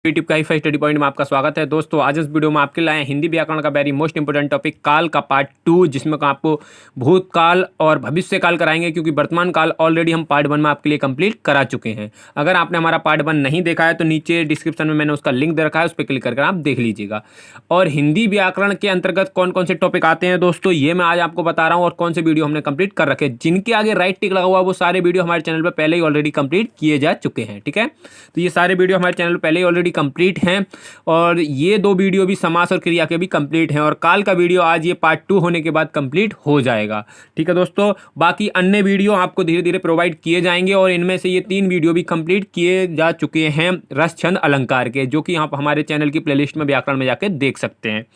YouTube का high study point में आपका स्वागत है। दोस्तों आज इस वीडियो में आपके लिए आए हिंदी व्याकरण का वेरी मोस्ट इंपोर्टेंट टॉपिक काल का पार्ट 2, जिसमें आपको भूतकाल और भविष्य काल कराएंगे, क्योंकि वर्तमान काल ऑलरेडी हम पार्ट 1 में आपके लिए कंप्लीट करा चुके हैं। अगर आपने हमारा पार्ट 1 नहीं देखा है तो नीचे डिस्क्रिप्शन में मैंने उसका लिंक दे रखा है, उस पर क्लिक करके आप देख लीजिएगा। और हिंदी व्याकरण के अंतर्गत कौन कौन से टॉपिक आते हैं दोस्तों, ये मैं आज आपको बता रहा हूँ, और कौन से वीडियो हमने कंप्लीट कर रखे। जिनके आगे राइट टिक लगा हुआ वो सारे वीडियो हमारे चैनल पर पहले ही ऑलरेडी कंप्लीट किए जा चुके हैं। ठीक है, तो ये सारे वीडियो हमारे चैनल पर पहले ही ऑलरेडी कंप्लीट हैं, और ये दो वीडियो भी समास और क्रिया के भी कंप्लीट हैं, और काल का वीडियो आज ये पार्ट 2 होने के बाद कंप्लीट हो जाएगा। ठीक है दोस्तों, बाकी अन्य वीडियो आपको धीरे धीरे प्रोवाइड किए जाएंगे, और इनमें से ये 3 वीडियो भी कंप्लीट किए जा चुके हैं रस छंद अलंकार के, जो कि आप हमारे चैनल की प्लेलिस्ट में व्याकरण में जाकर देख सकते हैं।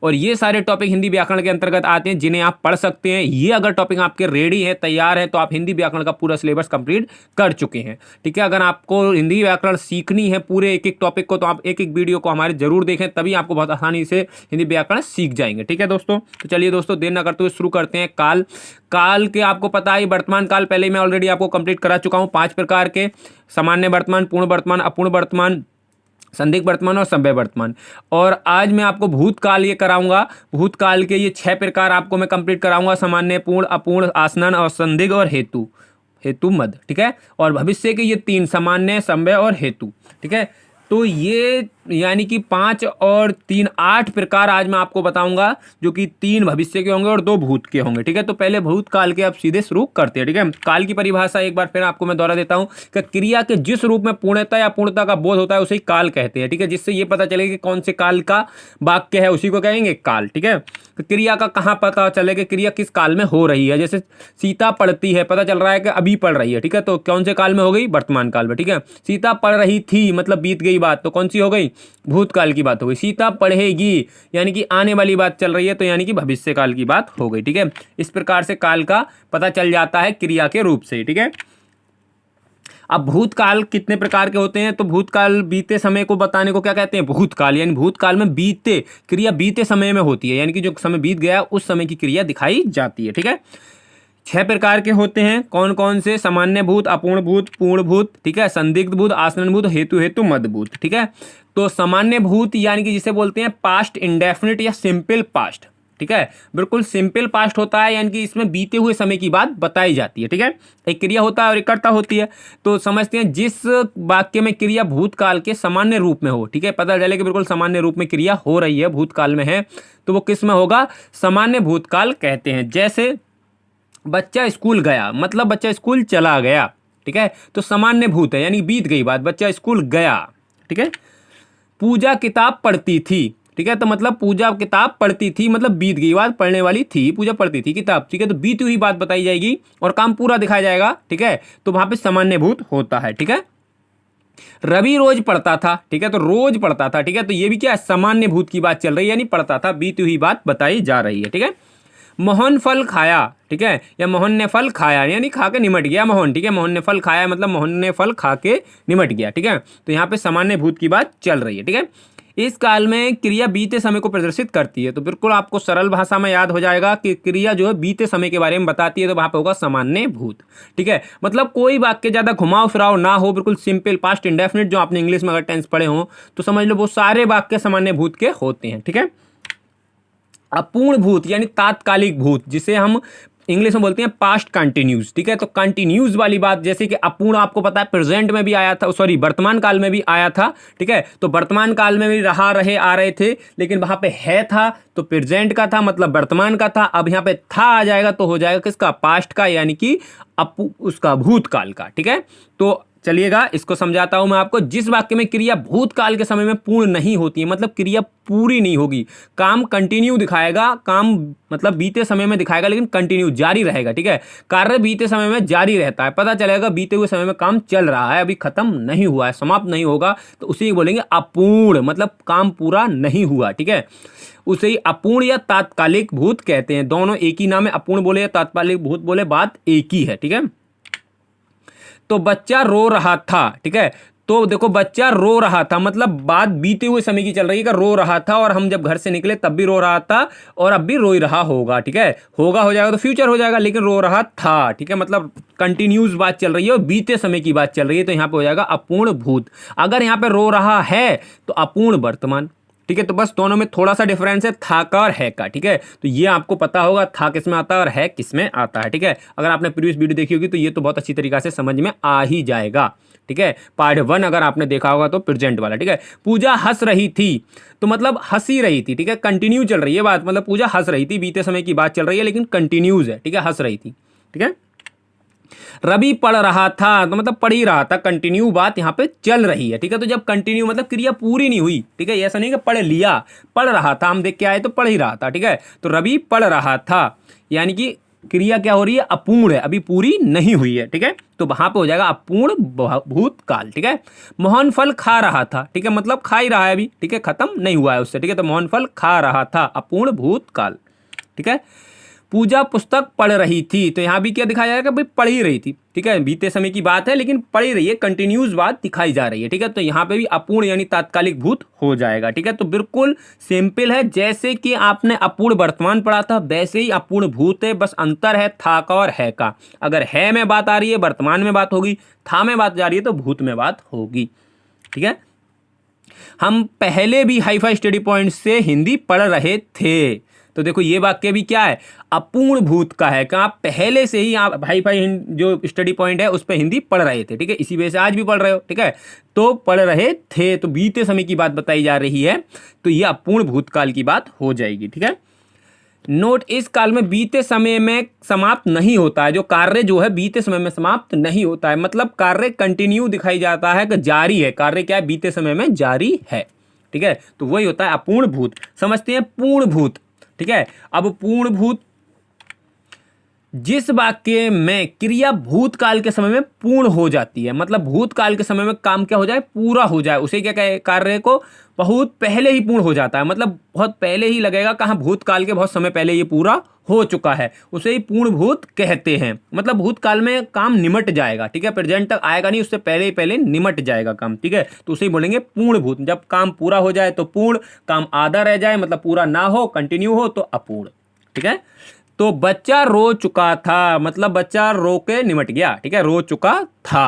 और ये सारे टॉपिक हिंदी व्याकरण के अंतर्गत आते हैं, जिन्हें आप पढ़ सकते हैं। ये अगर टॉपिक आपके रेडी है, तैयार है, तो आप हिंदी व्याकरण का पूरा सिलेबस कंप्लीट कर चुके हैं। ठीक है, अगर आपको हिंदी व्याकरण सीखनी है पूरे एक एक टॉपिक को, तो आप एक एक वीडियो को हमारे जरूर देखें, तभी आपको बहुत आसानी से हिंदी व्याकरण सीख जाएंगे। ठीक है दोस्तों, तो चलिए दोस्तों देर न करते हुए शुरू करते हैं। काल के आपको पता है वर्तमान काल पहले ही मैं ऑलरेडी आपको कंप्लीट करा चुका हूँ। 5 प्रकार के: सामान्य वर्तमान, पूर्ण वर्तमान, अपूर्ण वर्तमान, संदिग्ध वर्तमान और सभ्य वर्तमान। और आज मैं आपको भूतकाल ये कराऊंगा। भूतकाल के ये 6 प्रकार आपको मैं कंप्लीट कराऊंगा: सामान्य, पूर्ण, अपूर्ण, आसनन और संदिग्ध और हेतु मद। ठीक है, और भविष्य के ये 3: सामान्य, सभ्य और हेतु। ठीक है, तो ये यानी कि 5 और 3 8 प्रकार आज मैं आपको बताऊंगा, जो कि 3 भविष्य के होंगे और 2 भूत के होंगे। ठीक है, तो पहले भूतकाल के आप सीधे शुरू करते हैं। ठीक है, काल की परिभाषा एक बार फिर आपको मैं दोहरा देता हूं कि क्रिया के जिस रूप में पूर्णता या पूर्णता का बोध होता है उसे काल कहते हैं। ठीक है, जिससे ये पता चलेगा कि कौन से काल का वाक्य है, उसी को कहेंगे काल। ठीक है, तो क्रिया का कहाँ पता चलेगा, क्रिया किस काल में हो रही है। जैसे सीता पढ़ती है, पता चल रहा है कि अभी पढ़ रही है। ठीक है, तो कौन से काल में हो गई, वर्तमान काल में। ठीक है, सीता पढ़ रही थी मतलब बीत गई बात, तो कौन सी हो गई, भूतकाल की बात हो गई। सीता पढ़ेगी यानी कि आने वाली बात चल रही है, तो यानी कि भविष्य काल की बात हो गई। ठीक है, इस प्रकार से काल का पता चल जाता है क्रिया के रूप से। ठीक है, अब भूतकाल कितने प्रकार के होते हैं, तो भूतकाल बीते समय को बताने को क्या कहते हैं, भूतकाल। यानी भूतकाल में बीते क्रिया बीते समय में होती है, यानी कि जो समय बीत गया उस समय की क्रिया दिखाई जाती है। ठीक है, 6 प्रकार के होते हैं। कौन कौन से? सामान्य भूत, अपूर्ण भूत, पूर्ण भूत, ठीक है, संदिग्ध भूत, आसन्न भूत, हेतु मद भूत। ठीक है, तो सामान्य भूत यानी कि जिसे बोलते हैं पास्ट इंडेफिनिट या सिंपल पास्ट। ठीक है, बिल्कुल सिंपल पास्ट होता है, यानी कि इसमें बीते हुए समय की बात बताई जाती है। ठीक है, एक क्रिया होता है और एक कर्ता होती है। तो समझते हैं जिस वाक्य में क्रिया भूतकाल के सामान्य रूप में हो, ठीक है, पता चले कि बिल्कुल सामान्य रूप में क्रिया हो रही है, भूतकाल में है, तो वो किस में होगा, सामान्य भूतकाल कहते हैं। जैसे बच्चा स्कूल गया मतलब बच्चा स्कूल चला गया। ठीक है, तो सामान्य भूत है, यानी बीत गई बात, बच्चा स्कूल गया। ठीक है, पूजा किताब पढ़ती थी। ठीक है, तो मतलब पूजा किताब पढ़ती थी मतलब बीत गई बात, पढ़ने वाली थी, पूजा पढ़ती थी किताब। ठीक है, तो बीती हुई बात बताई जाएगी और काम पूरा दिखाया जाएगा। ठीक है, तो वहां पे सामान्य भूत होता है। ठीक है, रवि रोज पढ़ता था। ठीक है, तो रोज पढ़ता था। ठीक है, तो ये भी क्या है, सामान्य भूत की बात चल रही है, यानी पढ़ता था, बीती हुई बात बताई जा रही है। ठीक है, मोहन फल खाया। ठीक है, या मोहन ने फल खाया यानी खा के निमट गया मोहन। ठीक है, मोहन ने फल खाया मतलब मोहन ने फल खा के निमट गया। ठीक है, तो यहाँ पे सामान्य भूत की बात चल रही है। ठीक है, इस काल में क्रिया बीते समय को प्रदर्शित करती है, तो बिल्कुल आपको सरल भाषा में याद हो जाएगा कि क्रिया जो है बीते समय के बारे में बताती है, तो वहां पे होगा सामान्य भूत। ठीक है, मतलब कोई वाक्य ज्यादा घुमाव फिराव ना हो, बिल्कुल सिंपल पास्ट इंडेफिनिट, जो आपने इंग्लिश में अगर टेंस पढ़े हो तो समझ लो वो सारे वाक्य सामान्य भूत के होते हैं। ठीक है, अपूर्ण भूत यानी तात्कालिक भूत, जिसे हम इंग्लिश में बोलते हैं पास्ट कंटिन्यूस। ठीक है, तो कंटिन्यूस वाली बात, जैसे कि अपूर्ण आपको पता है प्रेजेंट में भी आया था, सॉरी वर्तमान काल में भी आया था। ठीक है, तो वर्तमान काल में भी आ रहे थे, लेकिन वहां पे है था तो प्रेजेंट का था, मतलब वर्तमान का था। अब यहाँ पे था आ जाएगा तो हो जाएगा किसका, पास्ट का, यानी कि उसका भूतकाल का। ठीक है, तो चलिएगा इसको समझाता हूं मैं आपको। जिस वाक्य में क्रिया भूतकाल के समय में पूर्ण नहीं होती है, मतलब क्रिया पूरी नहीं होगी, काम कंटिन्यू दिखाएगा, काम मतलब बीते समय में दिखाएगा लेकिन कंटिन्यू जारी रहेगा। ठीक है, कार्य बीते समय में जारी रहता है, पता चलेगा बीते हुए समय में काम चल रहा है, अभी खत्म नहीं हुआ है, समाप्त नहीं होगा, तो उसी को बोलेंगे अपूर्ण, मतलब काम पूरा नहीं हुआ। ठीक है, उसे ही अपूर्ण या तात्कालिक भूत कहते हैं। दोनों एक ही नाम है, अपूर्ण बोले या तात्कालिक भूत बोले, बात एक ही है। ठीक है, तो बच्चा रो रहा था। ठीक है, तो देखो बच्चा रो रहा था, मतलब बात बीते हुए समय की चल रही है कि रो रहा था, और हम जब घर से निकले तब भी रो रहा था और अब भी रो ही रहा होगा। ठीक है, होगा हो जाएगा तो फ्यूचर हो जाएगा, लेकिन रो रहा था। ठीक है, मतलब कंटिन्यूस बात चल रही है और बीते समय की बात चल रही है, तो यहाँ पे हो जाएगा अपूर्ण भूत। अगर यहाँ पे रो रहा है तो अपूर्ण वर्तमान। ठीक है, तो बस दोनों में थोड़ा सा डिफरेंस है, था का और है का। ठीक है, तो ये आपको पता होगा था किस में आता है और है किस में आता है। ठीक है, अगर आपने प्रीवियस वीडियो देखी होगी तो ये तो बहुत अच्छी तरीके से समझ में आ ही जाएगा। ठीक है, पार्ट 1 अगर आपने देखा होगा तो प्रेजेंट वाला। ठीक है, पूजा हंस रही थी, तो मतलब हंसी रही थी। ठीक है, कंटिन्यू चल रही है बात, मतलब पूजा हंस रही थी, बीते समय की बात चल रही है लेकिन कंटिन्यूज है। ठीक है, हंस रही थी। ठीक है, रवि पढ़ रहा था, तो मतलब पढ़ ही रहा था, कंटिन्यू बात यहाँ पे चल रही है। ठीक है, तो जब कंटिन्यू मतलब क्रिया पूरी नहीं हुई। ठीक है, ऐसा नहीं कि पढ़ लिया, पढ़ रहा था, हम देख के आए तो पढ़ ही रहा था। ठीक है, तो रवि पढ़ रहा था, यानी कि क्रिया क्या हो रही है, अपूर्ण है, अभी पूरी नहीं हुई है। ठीक है, तो वहां पे हो जाएगा अपूर्ण भूतकाल। ठीक है, मोहन फल खा रहा था। ठीक है, मतलब खा ही रहा है अभी। ठीक है, खत्म नहीं हुआ है उससे। ठीक है, तो मोहन फल खा रहा था, अपूर्ण भूतकाल। ठीक है, पूजा पुस्तक पढ़ रही थी, तो यहाँ भी क्या दिखाया जाएगा, भाई पढ़ ही रही थी। ठीक है, बीते समय की बात है लेकिन पढ़ ही रही है, कंटिन्यूस बात दिखाई जा रही है। ठीक है, तो यहाँ पे भी अपूर्ण यानी तात्कालिक भूत हो जाएगा। ठीक है, तो बिल्कुल सिंपल है, जैसे कि आपने अपूर्ण वर्तमान पढ़ा था वैसे ही अपूर्ण भूत है, बस अंतर है था का और है का। अगर है में बात आ रही है वर्तमान में बात होगी, था में बात जा रही है तो भूत में बात होगी। ठीक है, हम पहले भी हाईफाई स्टडी पॉइंट से हिंदी पढ़ रहे थे, तो देखो ये वाक्य भी क्या है, अपूर्ण भूत का है, कि आप पहले से ही आप हाईफाई जो स्टडी पॉइंट है उस पर हिंदी पढ़ रहे थे। ठीक है, इसी वजह से आज भी पढ़ रहे हो। ठीक है, तो पढ़ रहे थे, तो बीते समय की बात बताई जा रही है, तो ये अपूर्ण भूतकाल की बात हो जाएगी। ठीक है, नोट, इस काल में बीते समय में समाप्त नहीं होता है, जो कार्य जो है बीते समय में समाप्त नहीं होता है, मतलब कार्य कंटिन्यू दिखाई जाता है कि जारी है, कार्य क्या है, बीते समय में जारी है। ठीक है, तो वही होता है अपूर्ण भूत। समझते हैं पूर्ण भूत। ठीक है, अब पूर्ण भूत, जिस वाक्य में क्रिया भूतकाल के समय में पूर्ण हो जाती है, मतलब भूतकाल के समय में काम क्या हो जाए, पूरा हो जाए, उसे क्या कहे, कार्य को बहुत पहले ही पूर्ण हो जाता है, मतलब बहुत पहले ही लगेगा, कहाँ भूतकाल के बहुत समय पहले ये पूरा हो चुका है, उसे ही पूर्ण भूत कहते हैं। मतलब भूतकाल में काम निमट जाएगा। ठीक है, प्रेजेंट तक आएगा नहीं, उससे पहले ही पहले निमट जाएगा काम। ठीक है, तो उसे ही बोलेंगे पूर्ण भूत। जब काम पूरा हो जाए तो पूर्ण, काम आधा रह जाए मतलब पूरा ना हो, कंटिन्यू हो तो अपूर्ण। ठीक है, तो बच्चा रो चुका था, मतलब बच्चा रो के निमट गया। ठीक है, रो चुका था,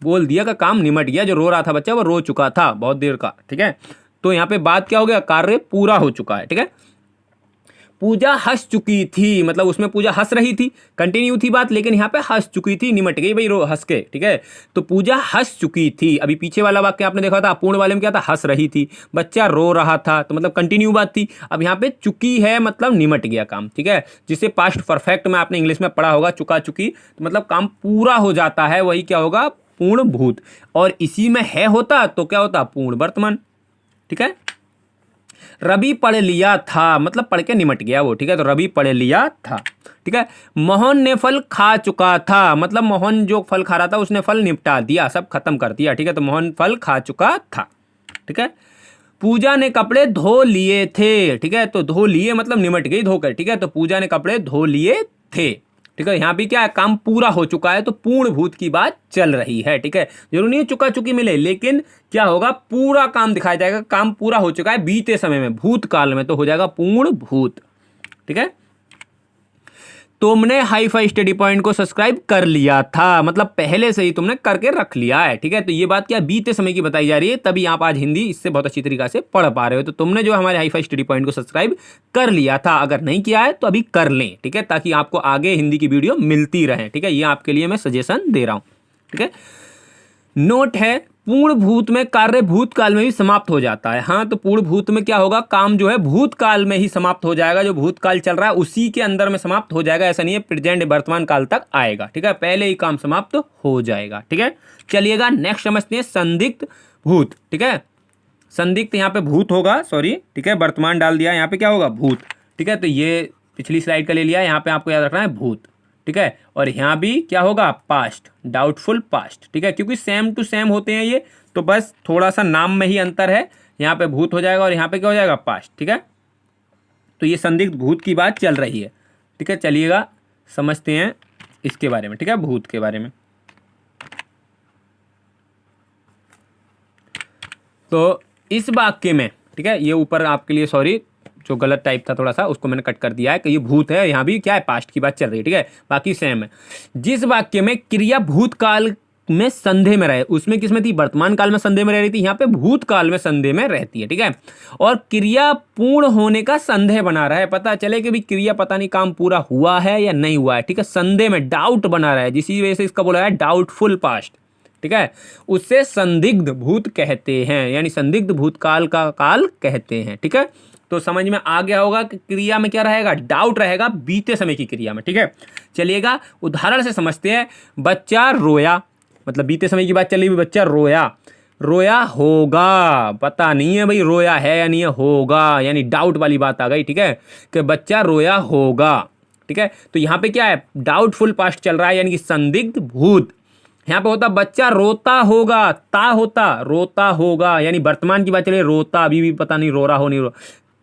बोल दिया का काम निमट गया, जो रो रहा था बच्चा वो रो चुका था बहुत देर का। ठीक है, तो यहाँ पे बात क्या हो गया, कार्य पूरा हो चुका है। ठीक है, पूजा हंस चुकी थी, मतलब उसमें पूजा हंस रही थी, कंटिन्यू थी बात, लेकिन यहाँ पे हंस चुकी थी, निमट गई भाई रो हंस के। ठीक है, तो पूजा हंस चुकी थी, अभी पीछे वाला वाक्य आपने देखा था, अपूर्ण वाले में क्या था, हंस रही थी, बच्चा रो रहा था, तो मतलब कंटिन्यू बात थी। अब यहाँ पे चुकी है मतलब निमट गया काम। ठीक है, जिसे पास्ट परफेक्ट में आपने इंग्लिश में पढ़ा होगा, चुका चुकी, तो मतलब काम पूरा हो जाता है, वही क्या होगा, पूर्ण भूत। और इसी में है होता तो क्या होता, पूर्ण वर्तमान। ठीक है, रवि पढ़ लिया था, मतलब पढ़ के निमट गया वो। ठीक है, तो रवि पढ़ लिया था। ठीक है, मोहन ने फल खा चुका था, मतलब मोहन जो फल खा रहा था उसने फल निपटा दिया, सब खत्म कर दिया। ठीक है, तो मोहन फल खा चुका था। ठीक है, पूजा ने कपड़े धो लिए थे। ठीक है, तो धो लिए मतलब निमट गई धोकर। ठीक है, तो पूजा ने कपड़े धो लिए थे। ठीक है, यहाँ भी क्या है, काम पूरा हो चुका है, तो पूर्ण भूत की बात चल रही है। ठीक है, जरूरी नहीं चुका चुकी मिले, लेकिन क्या होगा, पूरा काम दिखाया जाएगा, काम पूरा हो चुका है बीते समय में, भूतकाल में, तो हो जाएगा पूर्ण भूत। ठीक है, तुमने हाईफाई स्टडी पॉइंट को सब्सक्राइब कर लिया था, मतलब पहले से ही तुमने करके रख लिया है। ठीक है, तो ये बात क्या बीते समय की बताई जा रही है, तभी आप आज हिंदी इससे बहुत अच्छी तरीके से पढ़ पा रहे हो। तो तुमने जो हमारे हाईफाई स्टडी पॉइंट को सब्सक्राइब कर लिया था, अगर नहीं किया है तो अभी कर लें। ठीक है, ताकि आपको आगे हिंदी की वीडियो मिलती रहे। ठीक है, ये आपके लिए मैं सजेशन दे रहा हूँ। ठीक है, नोट है, पूर्ण भूत में कार्य भूतकाल में भी समाप्त हो जाता है। हाँ, तो पूर्ण भूत में क्या होगा, काम जो है भूतकाल में ही समाप्त हो जाएगा, जो भूतकाल चल रहा है उसी के अंदर में समाप्त हो जाएगा, ऐसा नहीं है प्रेजेंट वर्तमान काल तक आएगा। ठीक है, पहले ही काम समाप्त हो जाएगा। ठीक है, चलिएगा नेक्स्ट समझते हैं संदिग्ध भूत। ठीक है, संदिग्ध यहाँ पे भूत होगा, सॉरी। ठीक है, वर्तमान डाल दिया, यहाँ पे क्या होगा, भूत। ठीक है, तो ये पिछली स्लाइड का ले लिया, यहाँ पे आपको याद रखना है भूत। ठीक है, और यहाँ भी क्या होगा, पास्ट, डाउटफुल पास्ट। ठीक है, क्योंकि सेम टू सेम होते हैं ये, तो बस थोड़ा सा नाम में ही अंतर है, यहाँ पे भूत हो जाएगा और यहाँ पे क्या हो जाएगा, पास्ट। ठीक है, तो ये संदिग्ध भूत की बात चल रही है। ठीक है, चलिएगा समझते हैं इसके बारे में। ठीक है, भूत के बारे में। तो इस वाक्य में, ठीक है, ये ऊपर आपके लिए सॉरी जो गलत टाइप था थोड़ा सा उसको मैंने कट कर दिया है कि ये भूत है, यहाँ भी क्या है पास्ट की बात चल रही है, ठीक है, बाकी सेम है। जिस वाक्य में क्रिया भूतकाल में संदेह में रहे, उसमें किसमें थी, वर्तमान काल में संदेह में रह रही थी, यहाँ पे भूतकाल में संदेह में रहती है, ठीक है। और क्रिया पूर्ण होने का संदेह बना रहा है, पता चले कि भाई क्रिया पता नहीं काम पूरा हुआ है या नहीं हुआ है, ठीक है, संदेह में डाउट बना रहा है, जिसी वजह से इसका बोला है डाउटफुल पास्ट, ठीक है, उससे संदिग्ध भूत कहते हैं, यानी संदिग्ध भूतकाल का काल कहते हैं, ठीक है। तो समझ में आ गया होगा कि क्रिया में क्या रहेगा, डाउट रहेगा बीते समय की क्रिया में, ठीक है। चलिएगा उदाहरण से समझते हैं। बच्चा रोया, मतलब बीते समय की बात चल रही है, बच्चा रोया, रोया होगा, पता नहीं है भाई रोया है या नहीं है, होगा, यानी डाउट वाली बात आ गई, ठीक है, कि बच्चा रोया होगा, ठीक है। तो यहाँ पे क्या है, डाउटफुल पास्ट चल रहा है, यानी कि संदिग्ध भूत। यहाँ पे होता बच्चा रोता होगा, ता होता रोता होगा, यानी वर्तमान की बात चले, रोता अभी भी पता नहीं रो रहा हो नहीं रो,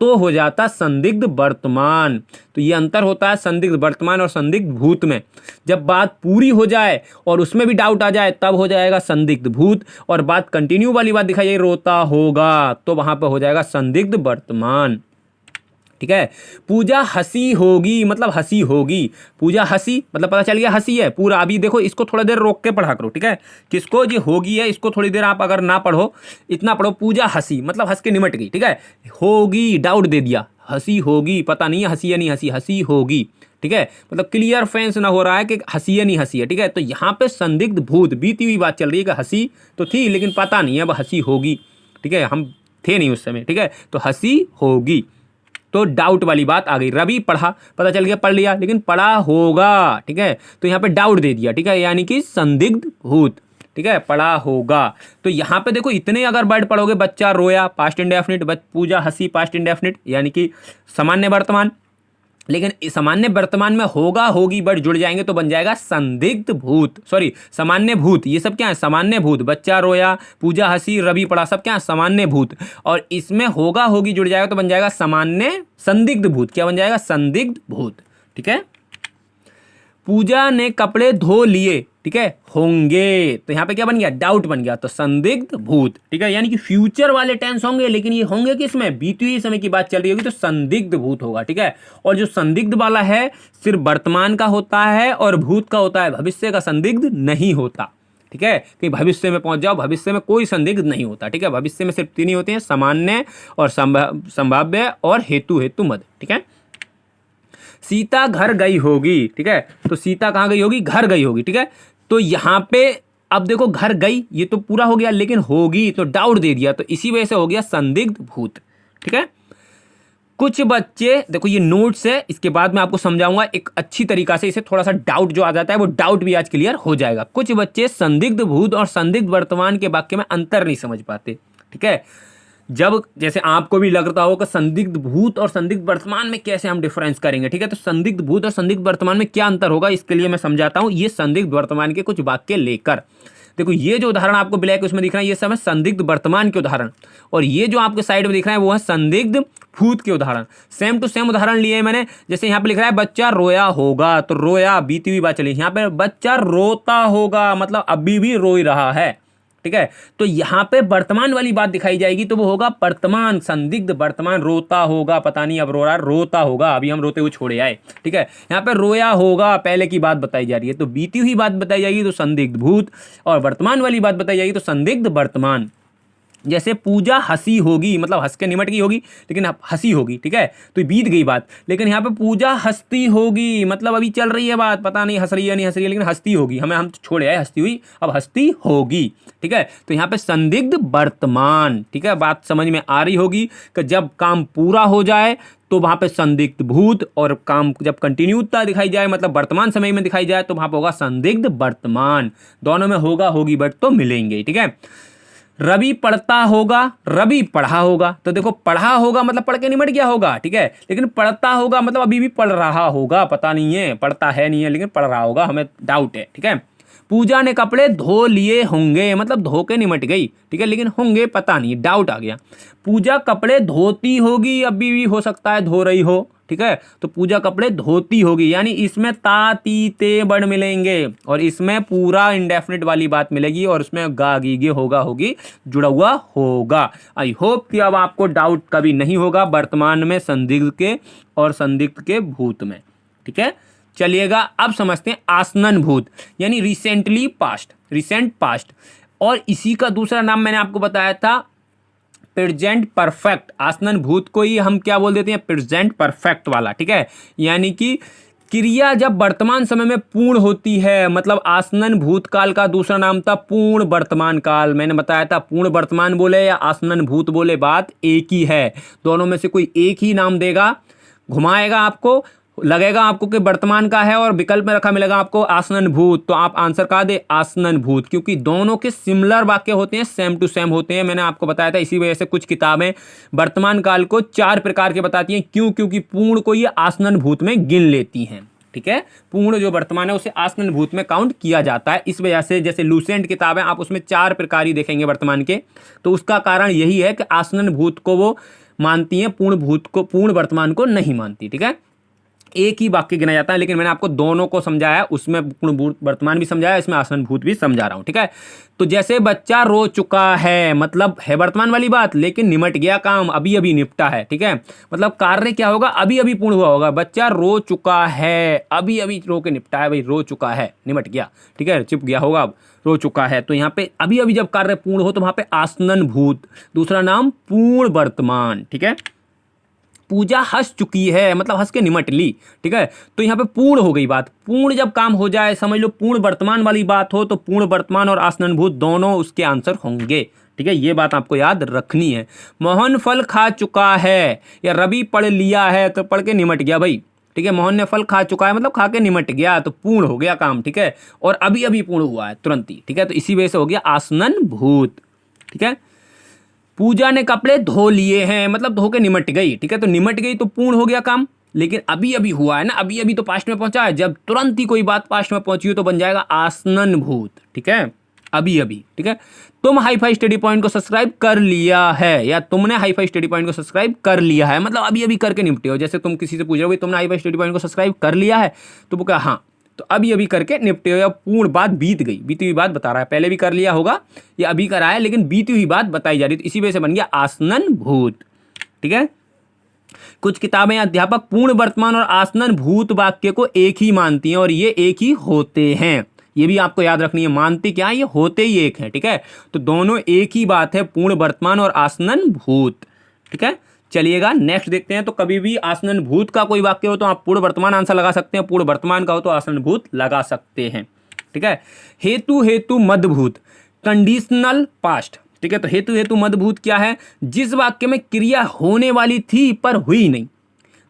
तो हो जाता संदिग्ध वर्तमान। तो ये अंतर होता है संदिग्ध वर्तमान और संदिग्ध भूत में। जब बात पूरी हो जाए और उसमें भी डाउट आ जाए तब हो जाएगा संदिग्ध भूत, और बात कंटिन्यू वाली बात दिखाई जाए रोता होगा तो वहां पर हो जाएगा संदिग्ध वर्तमान, ठीक है। पूजा हंसी होगी, मतलब हंसी होगी, पूजा हंसी मतलब पता चल गया हंसी है पूरा। अभी देखो इसको थोड़ा देर रोक के पढ़ा करो, ठीक है, किसको जो होगी है इसको थोड़ी देर आप अगर ना पढ़ो, इतना पढ़ो, पूजा हंसी मतलब हंस के निमट गई, ठीक है, होगी डाउट दे दिया, हंसी होगी पता नहीं है हंसी या नहीं हंसी, हंसी होगी, ठीक है, मतलब क्लियर फेंस ना हो रहा है कि हंसी है नहीं हंसी है, ठीक है। तो यहाँ पे संदिग्ध भूत, बीती हुई बात चल रही है कि हंसी तो थी लेकिन पता नहीं है अब हंसी होगी, ठीक है, हम थे नहीं उस समय, ठीक है, तो हंसी होगी, तो डाउट वाली बात आ गई। रवि पढ़ा, पता चल गया पढ़ लिया, लेकिन पढ़ा होगा, ठीक है, तो यहाँ पे डाउट दे दिया, ठीक है, यानी कि संदिग्ध भूत, ठीक है, पढ़ा होगा। तो यहाँ पे देखो इतने अगर वर्ड पढ़ोगे, बच्चा रोया पास्ट इंडेफिनिट, पूजा हंसी पास्ट इंडेफिनिट, यानी कि सामान्य वर्तमान, लेकिन सामान्य वर्तमान में होगा होगी वर्ड जुड़ जाएंगे तो बन जाएगा संदिग्ध भूत, सॉरी सामान्य भूत, ये सब क्या है सामान्य भूत, बच्चा रोया, पूजा हंसी, रवि पढ़ा, सब क्या है सामान्य भूत, और इसमें होगा होगी जुड़ जाएगा तो बन जाएगा सामान्य संदिग्ध भूत, क्या बन जाएगा संदिग्ध भूत, ठीक है। पूजा ने कपड़े धो लिए, ठीक है, होंगे, तो यहाँ पे क्या बन गया डाउट बन गया, तो संदिग्ध भूत, ठीक है, यानी कि फ्यूचर वाले टेंस होंगे लेकिन ये होंगे किसमें, बीते हुए समय की बात चल रही होगी तो संदिग्ध भूत होगा, ठीक है। और जो संदिग्ध वाला है सिर्फ वर्तमान का होता है और भूत का होता है, भविष्य का संदिग्ध नहीं होता, ठीक है, कि भविष्य में पहुंच जाओ, भविष्य में कोई संदिग्ध नहीं होता, ठीक है, भविष्य में सिर्फ तीन ही होते हैं, सामान्य और संभाव्य और हेतु मद, ठीक है। सीता घर गई होगी, ठीक है, तो सीता कहाँ गई होगी, घर गई होगी, ठीक है। तो यहाँ पे अब देखो घर गई ये तो पूरा हो गया, लेकिन होगी तो डाउट दे दिया, तो इसी वजह से हो गया संदिग्ध भूत, ठीक है। कुछ बच्चे, देखो ये नोट्स है, इसके बाद मैं आपको समझाऊंगा एक अच्छी तरीका से, इसे थोड़ा सा डाउट जो आ जाता है वो डाउट भी आज क्लियर हो जाएगा। कुछ बच्चे संदिग्ध भूत और संदिग्ध वर्तमान के वाक्य में अंतर नहीं समझ पाते, ठीक है। जब जैसे आपको भी लगता हो कि संदिग्ध भूत और संदिग्ध वर्तमान में कैसे हम डिफरेंस करेंगे, ठीक है, तो संदिग्ध भूत और संदिग्ध वर्तमान में क्या अंतर होगा इसके लिए मैं समझाता हूं, ये संदिग्ध वर्तमान के कुछ वाक्य लेकर। देखो ये जो उदाहरण आपको ब्लैक उसमें दिख रहा है ये सब है संदिग्ध वर्तमान के उदाहरण, और ये जो आपके साइड में दिख रहा है वो है संदिग्ध भूत के उदाहरण। सेम टू सेम उदाहरण लिए हैं मैंने, जैसे यहाँ पे लिख रहा है बच्चा रोया होगा, तो रोया बीती हुई बात चली, यहाँ पे बच्चा रोता होगा मतलब अभी भी रो ही रहा है, ठीक है। तो यहाँ पे वर्तमान वाली बात दिखाई जाएगी तो वो होगा वर्तमान, संदिग्ध वर्तमान, रोता होगा पता नहीं अब रो रहा है, रोता होगा अभी हम रोते हुए छोड़े आए, ठीक है। यहाँ पे रोया होगा पहले की बात बताई जा रही है, तो बीती हुई बात बताई जाएगी तो संदिग्ध भूत, और वर्तमान वाली बात बताई जाएगी तो संदिग्ध वर्तमान। जैसे पूजा हंसी होगी मतलब हंस के निमट गई होगी लेकिन हंसी होगी, ठीक है, तो बीत गई बात, लेकिन यहाँ पे पूजा हंसती होगी मतलब अभी चल रही है बात, पता नहीं हंस रही है नहीं हंस रही है लेकिन हंसती होगी, हम तो छोड़े आए हंसती हुई अब हंसती होगी, ठीक है। तो यहाँ पे संदिग्ध वर्तमान, ठीक है, बात समझ में आ रही होगी कि जब काम पूरा हो जाए तो वहाँ पे संदिग्ध भूत, और काम जब कंटिन्यूता दिखाई जाए मतलब वर्तमान समय में दिखाई जाए तो वहाँ पे होगा संदिग्ध वर्तमान। दोनों में होगा होगी बट तो मिलेंगे, ठीक है। रवि पढ़ता होगा, रवि पढ़ा होगा, तो देखो पढ़ा होगा मतलब पढ़ के निमट गया होगा, ठीक है, लेकिन पढ़ता होगा मतलब अभी भी पढ़ रहा होगा, पता नहीं है पढ़ता है नहीं है लेकिन पढ़ रहा होगा, हमें डाउट है, ठीक है। पूजा ने कपड़े धो लिए होंगे मतलब धो के निमट गई, ठीक है, लेकिन होंगे पता नहीं डाउट आ गया। पूजा कपड़े धोती होगी अभी भी हो सकता है धो रही हो, ठीक है, तो पूजा कपड़े धोती होगी, यानी इसमें ता ती ते वर्ड मिलेंगे और इसमें पूरा इंडेफिनिट वाली बात मिलेगी और उसमें गा गी गे होगा होगी जुड़ा हुआ होगा। आई होप कि अब आपको डाउट कभी नहीं होगा वर्तमान में संदिग्ध के और संदिग्ध के भूत में। ठीक है, चलिएगा अब समझते हैं आसनन भूत यानी रिसेंटली पास्ट, रिसेंट पास्ट। और इसी का दूसरा नाम मैंने आपको बताया था प्रेजेंट परफेक्ट। आसनन भूत को ही हम क्या बोल देते हैं, प्रेजेंट परफेक्ट वाला। ठीक है, यानी कि क्रिया जब वर्तमान समय में पूर्ण होती है, मतलब आसनन भूतकाल का दूसरा नाम था पूर्ण वर्तमान काल। मैंने बताया था पूर्ण वर्तमान बोले या आसनन भूत बोले बात एक ही है, दोनों में से कोई एक ही नाम देगा, घुमाएगा आपको, लगेगा आपको कि वर्तमान का है और विकल्प में रखा मिलेगा आपको आसनन भूत, तो आप आंसर का दे आसनन भूत, क्योंकि दोनों के सिमिलर वाक्य होते हैं, सेम टू सेम होते हैं। मैंने आपको बताया था, इसी वजह से कुछ किताबें वर्तमान काल को 4 प्रकार के बताती हैं। क्यों? क्योंकि पूर्ण को ये आसनन भूत में गिन लेती हैं। ठीक है, पूर्ण जो वर्तमान है उसे आसनन भूत में काउंट किया जाता है। इस वजह से जैसे लूसेंट किताबें आप उसमें 4 प्रकार ही देखेंगे वर्तमान के, तो उसका कारण यही है कि आसनन भूत को वो मानती हैं, पूर्ण भूत को, पूर्ण वर्तमान को नहीं मानती। ठीक है, एक ही वाक्य गिना जाता है, लेकिन मैंने आपको दोनों को समझाया, उसमें पूर्ण भूत वर्तमान भी समझाया, इसमें आसन्न भूत भी समझा रहा हूं। ठीक है, तो जैसे बच्चा रो चुका है, मतलब है वर्तमान वाली बात, लेकिन निमट गया काम, अभी अभी निपटा है। ठीक है, मतलब कार्य क्या होगा, अभी अभी पूर्ण हुआ होगा। बच्चा रो चुका है, अभी अभी रो के निपटा है, भाई रो चुका है, निमट गया। ठीक है, चिप गया होगा, अब रो चुका है, तो यहाँ पे अभी अभी जब कार्य पूर्ण हो तो वहां पे आसन्न भूत, दूसरा नाम पूर्ण वर्तमान। ठीक है, पूजा हंस चुकी है, मतलब हंस के निमट ली। ठीक है, तो यहाँ पे पूर्ण हो गई बात। पूर्ण जब काम हो जाए, समझ लो पूर्ण वर्तमान वाली बात हो, तो पूर्ण वर्तमान और आसन्न भूत दोनों उसके आंसर होंगे। ठीक है, ये बात आपको याद रखनी है। मोहन फल खा चुका है या रवि पढ़ लिया है, तो पढ़ के निमट गया भाई। ठीक है, मोहन ने फल खा चुका है, मतलब खा के निमट गया, तो पूर्ण हो गया काम। ठीक है, और अभी अभी पूर्ण हुआ है, तुरंत ही। ठीक है, तो इसी वजह से हो गया आसन्न भूत। ठीक है, पूजा ने कपड़े धो लिए हैं, मतलब धो के निमट गई। ठीक है, तो निमट गई तो पूर्ण हो गया काम, लेकिन अभी अभी हुआ है ना, अभी अभी तो पास्ट में पहुंचा है। जब तुरंत ही कोई बात पास्ट में पहुंची हो तो बन जाएगा आसन्न भूत। ठीक है, अभी अभी। ठीक है, तुम हाईफाई स्टडी पॉइंट को सब्सक्राइब कर लिया है या तुमने हाईफाई स्टडी पॉइंट को सब्सक्राइब कर लिया है, मतलब अभी अभी करके निपटे हो। जैसे तुम किसी से पूछ रहे हो तुमने हाईफाई स्टडी पॉइंट को सब्सक्राइब कर लिया है, तो वो कहा हाँ, तो अभी अभी करके निपटे हो या पूर्ण बात बीत गई, बीती हुई बात बता रहा है। पहले भी कर लिया होगा या अभी करा है, लेकिन बीती हुई बात बताई जा रही, तो इसी वजह से बन गया आसन्न भूत। ठीक है, कुछ किताबें अध्यापक पूर्ण वर्तमान और आसन्न भूत वाक्य को एक ही मानती हैं और ये एक ही होते हैं। ये भी आपको याद रखनी है, मानती क्या है, ये होते ही एक हैं। ठीक है, तो दोनों एक ही बात है, पूर्ण वर्तमान और आसन्न भूत। ठीक है, चलिएगा नेक्स्ट देखते हैं। तो कभी भी आसन्न भूत का कोई वाक्य हो तो आप पूर्ण वर्तमान आंसर लगा सकते हैं, पूर्ण वर्तमान का हो तो आसन्न भूत लगा सकते हैं। ठीक है, हेतु हेतु मदभूत, कंडीशनल पास्ट। ठीक है, तो हेतु हेतु मदभूत क्या है, जिस वाक्य में क्रिया होने वाली थी पर हुई नहीं।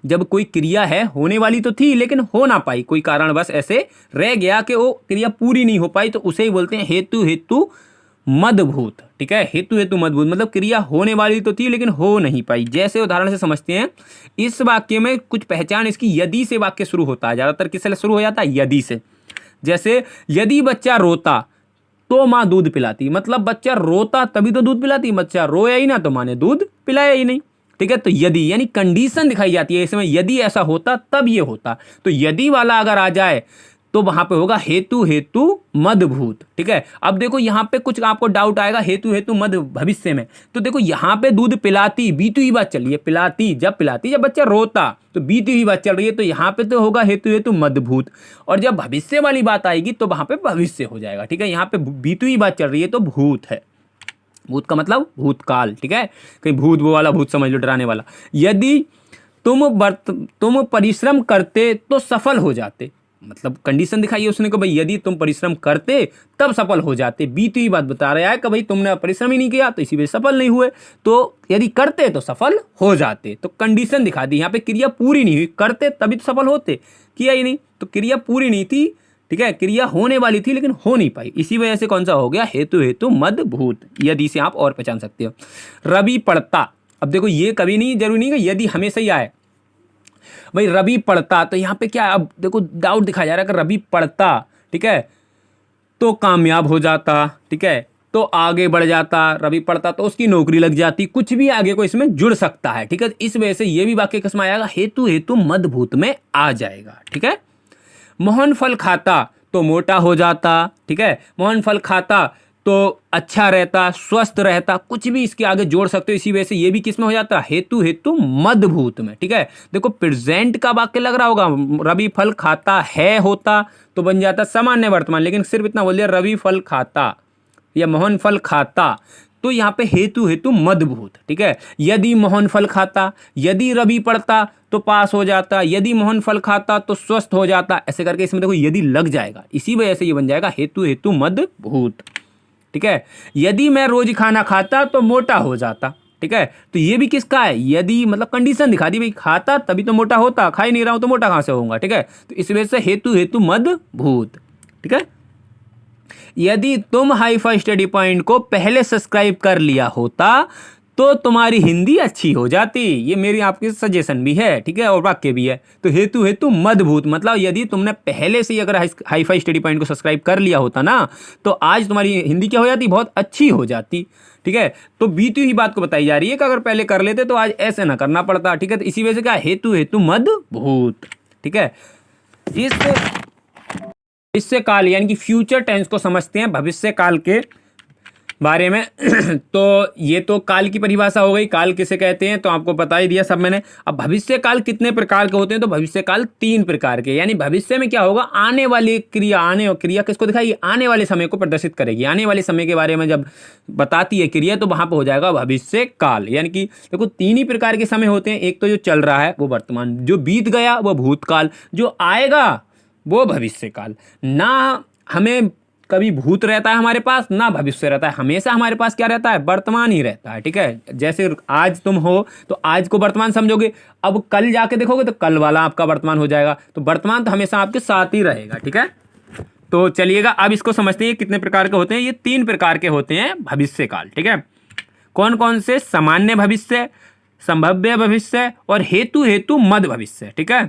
जब कोई क्रिया है, होने वाली तो थी लेकिन हो ना पाई, कोई कारणवश ऐसे रह गया कि वो क्रिया पूरी नहीं हो पाई, तो उसे ही बोलते हैं हेतु हेतु मदभूत। ठीक है, हेतु हेतु मदभूत मतलब क्रिया होने वाली तो थी लेकिन हो नहीं पाई। जैसे उदाहरण से समझते हैं, इस वाक्य में कुछ पहचान इसकी यदि से वाक्य शुरू होता है, ज्यादातर किससे शुरू हो जाता है, यदि से। जैसे यदि बच्चा रोता तो माँ दूध पिलाती, मतलब बच्चा रोता तभी तो दूध पिलाती, बच्चा रोया ही ना तो माँ ने दूध पिलाया ही नहीं। ठीक है, तो यदि यानी कंडीशन दिखाई जाती है इसमें, यदि ऐसा होता तब ये होता, तो यदि वाला अगर आ जाए तो वहां पे होगा हेतु हेतु मदभूत। ठीक है, अब देखो यहाँ पे कुछ आपको डाउट आएगा, हेतु हेतु मद भविष्य में, तो देखो यहाँ पे दूध पिलाती, बीती हुई बात चल रही है, पिलाती जब बच्चा रोता तो बीती हुई बात चल रही है, तो यहाँ पे तो होगा हेतु हेतु मदभूत। और जब भविष्य वाली बात आएगी तो वहां पे भविष्य हो जाएगा। ठीक है, यहाँ पे बीती हुई बात चल रही है तो भूत है, भूत का मतलब भूतकाल। ठीक है, कहीं भूत वो वाला भूत समझ लो, डराने वाला। यदि तुम परिश्रम करते तो सफल हो जाते, मतलब कंडीशन दिखाई है उसने कि भाई यदि तुम परिश्रम करते तब सफल हो जाते। बीती हुई बात बता रहा है कि भाई तुमने परिश्रम ही नहीं किया तो इसी वजह सफल नहीं हुए, तो यदि करते तो सफल हो जाते, तो कंडीशन दिखा दी। यहाँ पे क्रिया पूरी नहीं हुई, करते तभी तो सफल होते, किया ही नहीं तो क्रिया पूरी नहीं थी। ठीक है, क्रिया होने वाली थी लेकिन हो नहीं पाई, इसी वजह से कौन सा हो गया, हेतु हेतु मदभूत। यदि से आप और पहचान सकते हो। रवि पढ़ता, अब देखो ये कभी नहीं जरूरी नहीं कि यदि हमेशा ही आए, भाई रवि पढ़ता, तो यहाँ पे क्या है, अब देखो डाउट दिखाया जा रहा है कि रवि पढ़ता, ठीक है, तो कामयाब हो जाता। ठीक है, तो आगे बढ़ जाता, रवि पढ़ता तो उसकी नौकरी लग जाती, कुछ भी आगे को इसमें जुड़ सकता है। ठीक है, इस वजह से ये भी वाक्य किसमें आएगा, हेतु हेतु मद भूत में आ जाएगा। ठीक है, मोहन फल खाता तो मोटा हो जाता। ठीक है, मोहन फल खाता तो अच्छा रहता, स्वस्थ रहता, कुछ भी इसके आगे जोड़ सकते हो, इसी वजह से ये भी किसमें हो जाता है, हेतु हेतु मद भूत में। ठीक है, देखो प्रेजेंट का वाक्य लग रहा होगा, रवि फल खाता है होता तो बन जाता सामान्य वर्तमान, लेकिन सिर्फ इतना बोल दिया रवि फल खाता या मोहन फल खाता, तो यहाँ पे हेतु हेतु मद भूत। ठीक है, यदि मोहन फल खाता, यदि रवि पढ़ता तो पास हो जाता, यदि मोहन फल खाता तो स्वस्थ हो जाता, ऐसे करके इसमें देखो यदि लग जाएगा, इसी वजह से ये बन जाएगा हेतु हेतु मद भूत। ठीक है, यदि मैं रोज खाना खाता तो मोटा हो जाता। ठीक है, तो ये भी किसका है, यदि मतलब कंडीशन दिखा दी भाई, खाता तभी तो मोटा होता, खा ही नहीं रहा हूं तो मोटा कहां से होऊंगा। ठीक है, तो इस वजह से हेतु हेतु मद भूत। ठीक है, यदि तुम हाईफाई स्टडी पॉइंट को पहले सब्सक्राइब कर लिया होता तो तुम्हारी हिंदी अच्छी हो जाती, ये मेरी आपकी सजेशन भी है। ठीक है, और वाक्य भी है। तो हेतु हेतु मद भूत मतलब यदि तुमने पहले से ही अगर हाईफाई स्टडी पॉइंट को सब्सक्राइब कर लिया होता ना, तो आज तुम्हारी हिंदी क्या हो जाती, बहुत अच्छी हो जाती। ठीक है, तो बीती हुई बात को बताई जा रही है कि अगर पहले कर लेते तो आज ऐसे ना करना पड़ता। ठीक है, तो इसी वजह से क्या, हेतु हेतु मद भूत। ठीक है, इससे काल यानी कि फ्यूचर टेंस को समझते हैं, भविष्य काल के बारे में। तो ये तो काल की परिभाषा हो गई, काल किसे कहते हैं तो आपको बता ही दिया सब मैंने। अब भविष्य काल कितने प्रकार के होते हैं, तो भविष्य काल 3 प्रकार के, यानी भविष्य में क्या होगा, आने वाली क्रिया, क्रिया किसको दिखाएगी, आने वाले समय को प्रदर्शित करेगी। आने वाले समय के बारे में जब बताती है क्रिया तो वहां पर हो जाएगा भविष्य काल। यानी कि देखो 3 ही प्रकार के समय होते हैं, एक तो जो चल रहा है वो वर्तमान, जो बीत गया वो भूतकाल, जो आएगा वो भविष्य काल। ना हमें कभी भूत रहता है हमारे पास, ना भविष्य रहता है, हमेशा हमारे पास क्या रहता है, वर्तमान ही रहता है। ठीक है, जैसे आज तुम हो तो आज को वर्तमान समझोगे, अब कल जाके देखोगे तो कल वाला आपका वर्तमान हो जाएगा, तो वर्तमान तो हमेशा आपके साथ ही रहेगा। ठीक है, तो चलिएगा अब इसको समझते हैं कितने प्रकार के होते हैं। ये 3 प्रकार के होते हैं भविष्य काल। ठीक है, कौन कौन से, सामान्य भविष्य, संभाव्य भविष्य और हेतु हेतु मद भविष्य। ठीक है,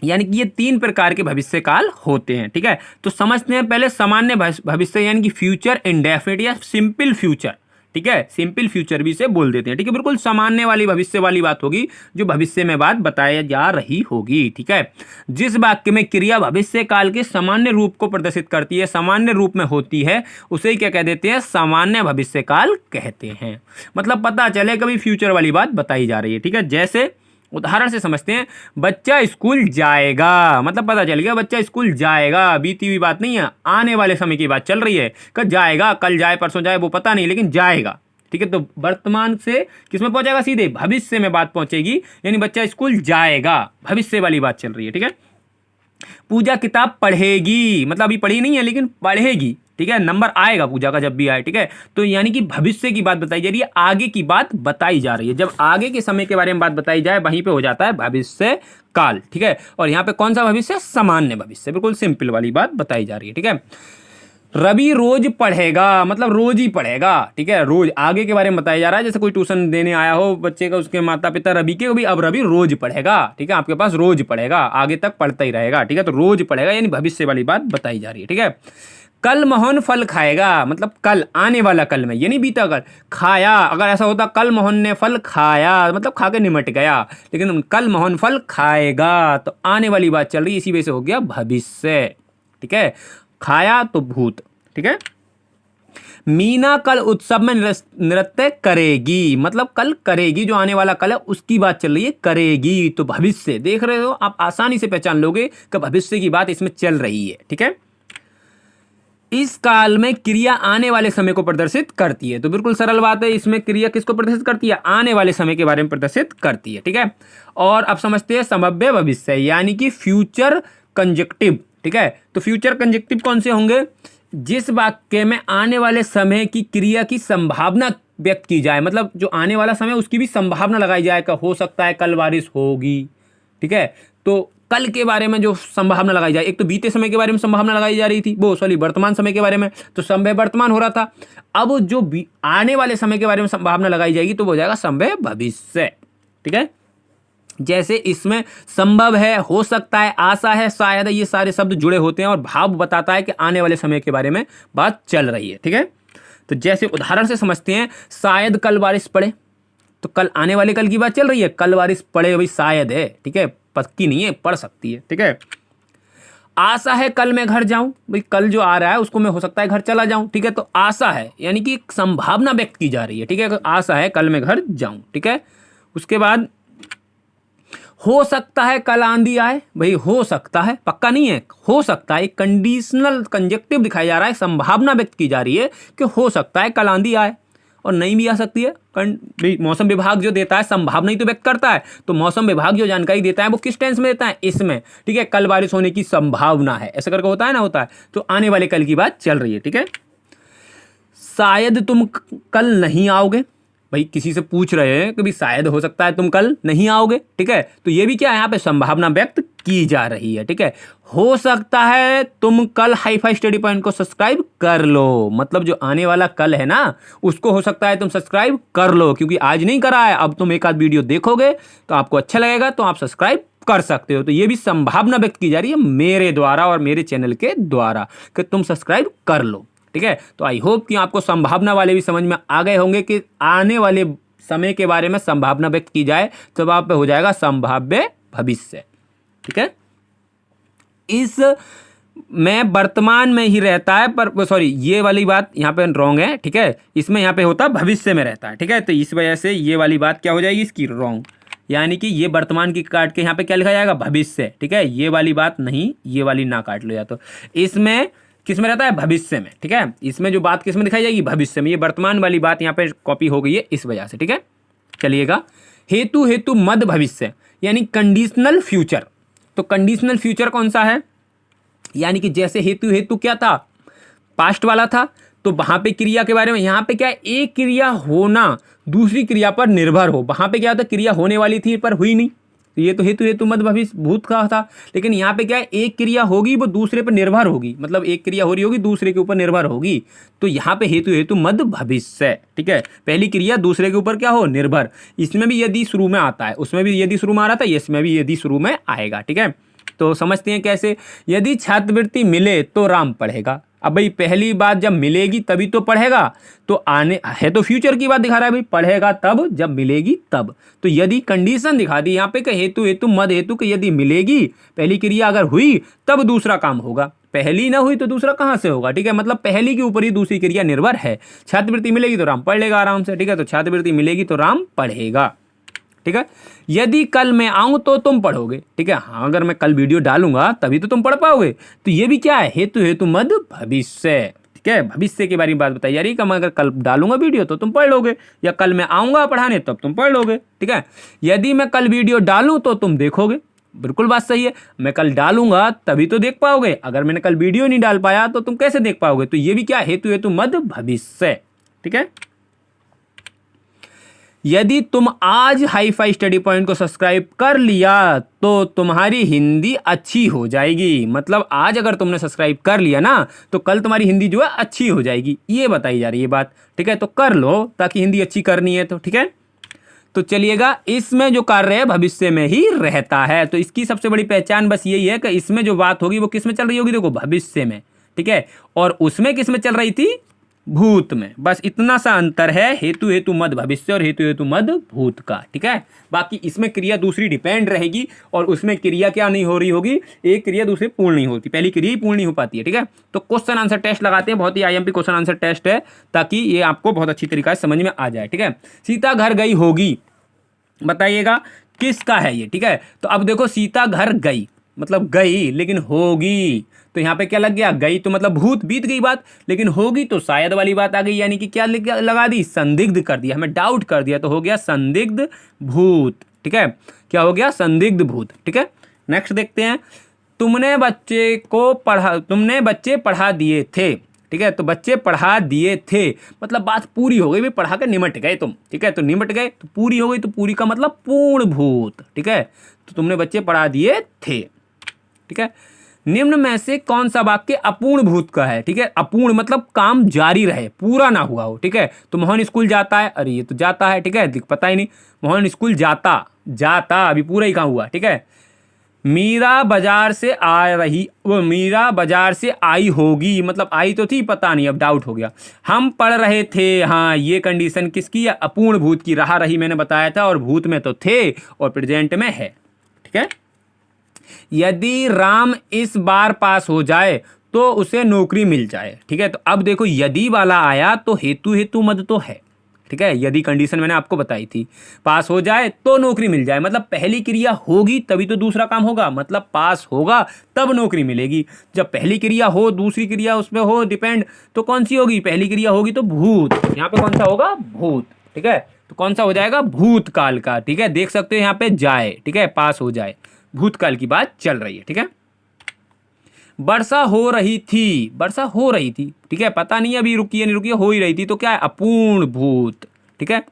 यानी कि ये 3 प्रकार के भविष्य काल होते हैं। ठीक है, तो समझते हैं पहले सामान्य भविष्य यानी कि फ्यूचर इंडेफिनिट या सिंपल फ्यूचर। ठीक है, सिंपल फ्यूचर भी इसे बोल देते हैं। ठीक है, बिल्कुल सामान्य वाली भविष्य वाली बात होगी, जो भविष्य में बात बताया जा रही होगी। ठीक है, जिस वाक्य में क्रिया भविष्य काल के सामान्य रूप को प्रदर्शित करती है, सामान्य रूप में होती है, उसे क्या कह देते हैं, सामान्य भविष्य काल कहते हैं। मतलब पता चले कभी फ्यूचर वाली बात बताई जा रही है। ठीक है, जैसे उदाहरण से समझते हैं, बच्चा स्कूल जाएगा, मतलब पता चल गया बच्चा स्कूल जाएगा, बीती हुई बात नहीं है, आने वाले समय की बात चल रही है, कल जाएगा, कल जाए परसों जाए वो पता नहीं, लेकिन जाएगा। ठीक है, तो वर्तमान से किसमें पहुंचेगा, सीधे भविष्य में बात पहुंचेगी, यानी बच्चा स्कूल जाएगा, भविष्य वाली बात चल रही है। ठीक है, पूजा किताब पढ़ेगी, मतलब अभी पढ़ी नहीं है लेकिन पढ़ेगी। ठीक है, नंबर आएगा पूजा का जब भी आए। ठीक है, तो यानी कि भविष्य की बात बताई जा रही है, आगे की बात बताई जा रही है। जब आगे के समय के बारे में बात बताई जाए वहीं पे हो जाता है भविष्य काल। ठीक है, और यहाँ पे कौन सा भविष्य, सामान्य भविष्य, बिल्कुल सिंपल वाली बात बताई जा रही है। ठीक है, रवि रोज पढ़ेगा, मतलब रोज ही पढ़ेगा। ठीक है, रोज आगे के बारे में बताया जा रहा है, जैसे कोई ट्यूशन देने आया हो बच्चे का, उसके माता पिता रवि के भी, अब रवि रोज पढ़ेगा। ठीक है, आपके पास रोज पढ़ेगा, आगे तक पढ़ता ही रहेगा। ठीक है, तो रोज पढ़ेगा यानी भविष्य वाली बात बताई जा रही है। ठीक है, कल मोहन फल खाएगा, मतलब कल, आने वाला कल में, ये नहीं बीता कल, खाया। अगर ऐसा होता कल मोहन ने फल खाया, मतलब खा के निमट गया, लेकिन कल मोहन फल खाएगा, तो आने वाली बात चल रही है, इसी वजह से हो गया भविष्य। ठीक है, खाया तो भूत। ठीक है, मीना कल उत्सव में नृत्य करेगी, मतलब कल करेगी, जो आने वाला कल है उसकी बात चल रही है, करेगी, तो भविष्य। देख रहे हो आप, आसानी से पहचान लोगे कि भविष्य की बात इसमें चल रही है। ठीक है, इस काल में क्रिया आने वाले समय को प्रदर्शित करती है, तो बिल्कुल सरल बात है, इसमें क्रिया किसको प्रदर्शित करती है, आने वाले समय के बारे में प्रदर्शित करती है। ठीक है, और अब समझते हैं संभाव्य भविष्य यानी कि फ्यूचर कंजक्टिव। ठीक है, तो फ्यूचर कंजक्टिव कौन से होंगे, जिस वाक्य में आने वाले समय की क्रिया की संभावना व्यक्त की जाए, मतलब जो आने वाला समय उसकी भी संभावना लगाई जाए, का हो सकता है कल बारिश होगी। ठीक है, तो कल के बारे में जो संभावना लगाई जाए, एक तो बीते समय के बारे में संभावना लगाई जा रही थी, वो सॉरी वर्तमान समय के बारे में, तो संभव वर्तमान हो रहा था। अब जो आने वाले समय के बारे में संभावना लगाई जाएगी तो वो हो जाएगा संभव भविष्य। ठीक है, जैसे इसमें संभव है, हो सकता है, आशा है, शायद है, ये सारे शब्द जुड़े होते हैं और भाव बताता है कि आने वाले समय के बारे में बात चल रही है। ठीक है, तो जैसे उदाहरण से समझते हैं, शायद कल बारिश पड़े, तो कल आने वाले कल की बात चल रही है, कल बारिश पड़े भाई शायद है, ठीक है, पक्की नहीं है, पड़ सकती है, ठीक है। आशा है कल मैं घर जाऊं, भाई कल जो आ रहा है उसको मैं हो सकता है घर चला जाऊं, ठीक है, तो आशा है यानी कि एक संभावना व्यक्त की जा रही है, ठीक है, आशा है कल मैं घर जाऊं, ठीक है। उसके बाद हो सकता है कल आंधी आए, भाई हो सकता है, पक्का नहीं है, हो सकता है, एक कंडीशनल कंजक्टिव दिखाया जा रहा है, संभावना व्यक्त की जा रही है कि हो सकता है कल आंधी आए और नहीं भी आ सकती है। मौसम विभाग जो देता है संभावना ही तो व्यक्त करता है, तो मौसम विभाग जो जानकारी देता है वो किस टेंस में देता है, इसमें, ठीक है, कल बारिश होने की संभावना है, ऐसा करके होता है ना, होता है, तो आने वाले कल की बात चल रही है, ठीक है। शायद तुम कल नहीं आओगे, भाई किसी से पूछ रहे हैं कि भाई शायद हो सकता है तुम कल नहीं आओगे, ठीक है, तो ये भी क्या है, यहाँ पे संभावना व्यक्त की जा रही है, ठीक है। हो सकता है तुम कल हाई फाई स्टडी पॉइंट को सब्सक्राइब कर लो, मतलब जो आने वाला कल है ना उसको हो सकता है तुम सब्सक्राइब कर लो, क्योंकि आज नहीं करा है, अब तुम एक आध वीडियो देखोगे तो आपको अच्छा लगेगा तो आप सब्सक्राइब कर सकते हो। तो ये भी संभावना व्यक्त की जा रही है मेरे द्वारा और मेरे चैनल के द्वारा कि तुम सब्सक्राइब कर लो, ठीक है। तो आई होप कि आपको संभावना वाले भी समझ में आ गए होंगे कि आने वाले समय के बारे में संभावना व्यक्त की जाए तो वहां पे हो जाएगा संभाव्य भविष्य, ठीक है। इस में वर्तमान में ही रहता है, पर सॉरी ये वाली बात यहाँ पे रॉन्ग है, ठीक है, इसमें यहाँ पे होता भविष्य में रहता है, ठीक है, तो इस वजह से ये वाली बात क्या हो जाएगी इसकी रॉन्ग, यानी कि ये वर्तमान की काट के यहाँ पे क्या लिखा जाएगा भविष्य, ठीक है, ये वाली बात नहीं, ये वाली ना काट लो, या तो इसमें किस में रहता है भविष्य में, ठीक है, इसमें जो बात किस में दिखाई जाएगी भविष्य में, ये वर्तमान वाली बात यहाँ पे कॉपी हो गई है इस वजह से, ठीक है। चलिएगा, हेतु हेतु मध्य भविष्य यानी कंडीशनल फ्यूचर, तो कंडीशनल फ्यूचर कौन सा है, यानी कि जैसे हेतु हेतु क्या था पास्ट वाला था, तो वहां पे क्रिया के बारे में, यहाँ पे क्या है एक क्रिया होना दूसरी क्रिया पर निर्भर हो, वहां पे क्या होता क्रिया होने वाली थी पर हुई नहीं, तो ये तो हेतु हेतु मध्य भविष्य भूत का था, लेकिन यहाँ पे क्या है एक क्रिया होगी वो दूसरे पर निर्भर होगी, मतलब एक क्रिया हो रही होगी दूसरे के ऊपर निर्भर होगी, तो यहाँ पे हेतु हेतु मध्य भविष्य, ठीक है, पहली क्रिया दूसरे के ऊपर क्या हो निर्भर, इसमें भी यदि शुरू में आता है, उसमें भी यदि शुरू में आ रहा था, इसमें भी यदि शुरू में आएगा, ठीक है। तो समझते हैं कैसे, यदि छात्रवृत्ति मिले तो राम पढ़ेगा, अब भाई पहली बात जब मिलेगी तभी तो पढ़ेगा, तो आने है तो फ्यूचर की बात दिखा रहा है, भाई पढ़ेगा तब जब मिलेगी तब, तो यदि कंडीशन दिखा दी यहाँ पे कि हेतु हेतु मद हेतु कि यदि मिलेगी पहली क्रिया अगर हुई तब दूसरा काम होगा, पहली ना हुई तो दूसरा कहाँ से होगा, ठीक है, मतलब पहली के ऊपर ही दूसरी क्रिया निर्भर है, छात्रवृत्ति मिलेगी तो राम पढ़ लेगा आराम से, ठीक है, तो छात्रवृत्ति मिलेगी तो राम पढ़ेगा, ठीक है। यदि कल मैं आऊं तो तुम पढ़ोगे, ठीक है, हाँ अगर मैं कल वीडियो डालूंगा तभी तो तुम पढ़ पाओगे, तो ये भी क्या है हेतु हेतु मध्य भविष्य, ठीक है, भविष्य के बारे में बात बताई जा रही है कि मैं अगर कल डालूंगा वीडियो तो तुम पढ़ लोगे, या कल मैं आऊंगा पढ़ाने तब तुम पढ़ लोगे, ठीक है। यदि मैं कल वीडियो डालूं तो तुम देखोगे, बिल्कुल बात सही है, मैं कल डालूंगा तभी तो देख पाओगे, अगर मैंने कल वीडियो नहीं डाल पाया तो तुम कैसे देख पाओगे, तो ये भी क्या हेतु हेतु मध्य भविष्य, ठीक है। यदि तुम आज हाई फाई स्टडी पॉइंट को सब्सक्राइब कर लिया तो तुम्हारी हिंदी अच्छी हो जाएगी, मतलब आज अगर तुमने सब्सक्राइब कर लिया ना तो कल तुम्हारी हिंदी जो है अच्छी हो जाएगी, ये बताई जा रही है बात, ठीक है, तो कर लो ताकि हिंदी अच्छी करनी है तो, ठीक है। तो चलिएगा, इसमें जो कार्य है भविष्य में ही रहता है, तो इसकी सबसे बड़ी पहचान बस यही है कि इसमें जो बात होगी वो किस में चल रही होगी, देखो भविष्य में, ठीक है, और उसमें किस में चल रही थी भूत में, बस इतना सा अंतर है हेतु हेतु मध्य भविष्य और हेतु हेतु मध्य भूत का, ठीक है। बाकी इसमें क्रिया दूसरी डिपेंड रहेगी और उसमें क्रिया क्या नहीं हो रही होगी, एक क्रिया दूसरी पूर्ण नहीं होती, पहली क्रिया ही पूर्ण नहीं हो पाती है, ठीक है। तो क्वेश्चन आंसर टेस्ट लगाते हैं, बहुत ही आईएमपी क्वेश्चन आंसर टेस्ट है ताकि ये आपको बहुत अच्छी तरीके से समझ में आ जाए, ठीक है। सीता घर गई होगी, बताइएगा किसका है ये, ठीक है। तो अब देखो सीता घर गई मतलब गई, लेकिन होगी तो यहाँ पे क्या लग गया, गई तो मतलब भूत बीत गई बात, लेकिन होगी तो शायद वाली बात आ गई, यानी कि क्या लगा दी, संदिग्ध कर दिया, हमें डाउट कर दिया, तो हो गया संदिग्ध भूत, ठीक है, क्या हो गया संदिग्ध भूत, ठीक है। नेक्स्ट देखते हैं, तुमने बच्चे पढ़ा दिए थे, ठीक है, तो बच्चे पढ़ा दिए थे मतलब बात पूरी हो गई, भाई पढ़ा के निमट गए तुम, ठीक है, तो निमट गए तो पूरी हो गई, तो पूरी का मतलब पूर्ण भूत, ठीक है, तो तुमने बच्चे पढ़ा दिए थे, ठीक है। निम्न में से कौन सा वाक्य अपूर्ण भूत का है, ठीक है, अपूर्ण मतलब काम जारी रहे पूरा ना हुआ हो, ठीक है, तो मोहन स्कूल जाता है, अरे ये तो जाता है, ठीक है, पता ही नहीं, मोहन स्कूल जाता अभी पूरा ही कहाँ हुआ, ठीक है, मीरा बाजार से आ रही, वो मीरा बाजार से आई होगी, मतलब आई तो थी, पता नहीं, अब डाउट हो गया। हम पढ़ रहे थे, हाँ ये कंडीशन किसकी है, अपूर्ण भूत की, रहा रही मैंने बताया था, और भूत में तो थे और प्रेजेंट में है। ठीक है। यदि राम इस बार पास हो जाए तो उसे नौकरी मिल जाए। ठीक है, तो अब देखो यदि वाला आया तो हेतु हेतु मद तो है। ठीक है, यदि कंडीशन मैंने आपको बताई थी, पास हो जाए तो नौकरी मिल जाए, मतलब पहली क्रिया होगी तभी तो दूसरा काम होगा, मतलब पास होगा तब नौकरी मिलेगी। जब पहली क्रिया हो, दूसरी क्रिया उसमें हो डिपेंड, तो कौन सी होगी, पहली क्रिया होगी तो भूत, यहाँ पे कौन सा होगा, भूत। ठीक है, तो कौन सा हो जाएगा, भूतकाल का। ठीक है, देख सकते हो यहाँ पे जाए, ठीक है, पास हो जाए, भूतकाल की बात चल रही है। ठीक है, वर्षा हो रही थी, वर्षा हो रही थी, ठीक है, पता नहीं अभी रुकी है नहीं रुकी है, हो ही रही थी, तो क्या है, अपूर्ण भूत। ठीक है,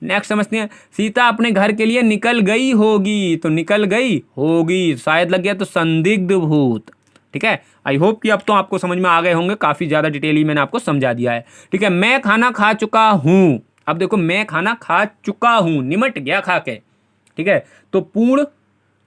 नेक्स्ट समझते हैं, सीता अपने घर के लिए निकल गई होगी, तो निकल गई होगी शायद लग गया तो संदिग्ध भूत। ठीक है, आई होप कि अब तो आपको समझ में आ गए होंगे, काफी ज्यादा डिटेली मैंने आपको समझा दिया है। ठीक है, मैं खाना खा चुका हूं, अब देखो मैं खाना खा चुका हूं, निमट गया खा के। ठीक है, तो पूर्ण,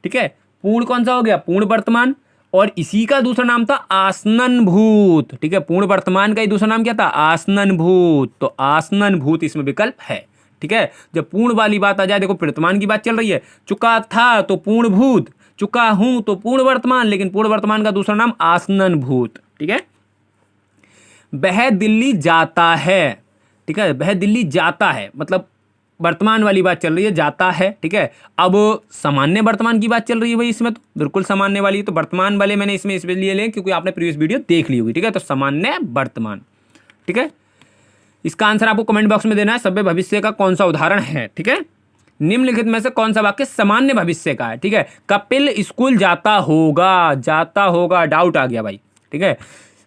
ठीक है, पूर्ण कौन सा हो गया, पूर्ण वर्तमान, और इसी का दूसरा नाम था आसनन भूत। ठीक है, पूर्ण वर्तमान का ही दूसरा नाम क्या था, आसनन भूत, तो आसनन भूत इसमें विकल्प है। ठीक है, जब पूर्ण वाली बात आ जाए, देखो वर्तमान की बात चल रही है, चुका था तो पूर्ण भूत, चुका हूं तो पूर्ण वर्तमान, लेकिन पूर्ण वर्तमान का दूसरा नाम आसनन भूत। ठीक है, वह दिल्ली जाता है। ठीक है, वह दिल्ली जाता है, मतलब वर्तमान वाली बात चल रही है, जाता है। ठीक है, अब सामान्य वर्तमान की बात चल रही है भाई, इसमें तो बिल्कुल सामान्य वाली, तो वर्तमान वाले मैंने इसमें इसलिए ले क्योंकि आपने प्रीवियस वीडियो देख ली होगी। ठीक है, तो सामान्य वर्तमान। ठीक है, इसका आंसर आपको कमेंट बॉक्स में देना है, सभ्य भविष्य का कौन सा उदाहरण है। ठीक है, निम्नलिखित में से कौन सा वाक्य सामान्य भविष्य का है। ठीक है, कपिल स्कूल जाता होगा, जाता होगा, डाउट आ गया भाई। ठीक है,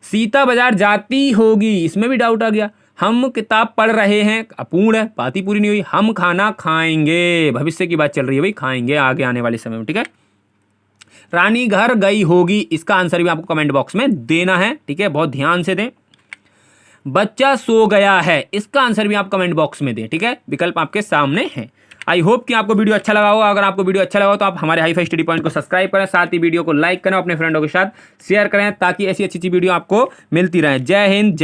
सीता बाजार जाती होगी, इसमें भी डाउट आ गया। हम किताब पढ़ रहे हैं, अपूर्ण है, बात ही पूरी नहीं हुई। हम खाना खाएंगे, भविष्य की बात चल रही है भाई, खाएंगे आगे आने वाले समय में। ठीक है, रानी घर गई होगी, इसका आंसर भी आपको कमेंट बॉक्स में देना है। ठीक है, बहुत ध्यान से दें। बच्चा सो गया है, इसका आंसर भी आप कमेंट बॉक्स में दें। ठीक है, विकल्प आपके सामने है। आई होप कि आपको वीडियो अच्छा लगा हो, अगर आपको वीडियो अच्छा लगा हो तो आप हमारे हाई फाई स्टडी पॉइंट को सब्सक्राइब करें, साथ ही वीडियो को लाइक करें, अपने फ्रेंडों के साथ शेयर करें, ताकि ऐसी अच्छी वीडियो आपको मिलती रहे। जय हिंद।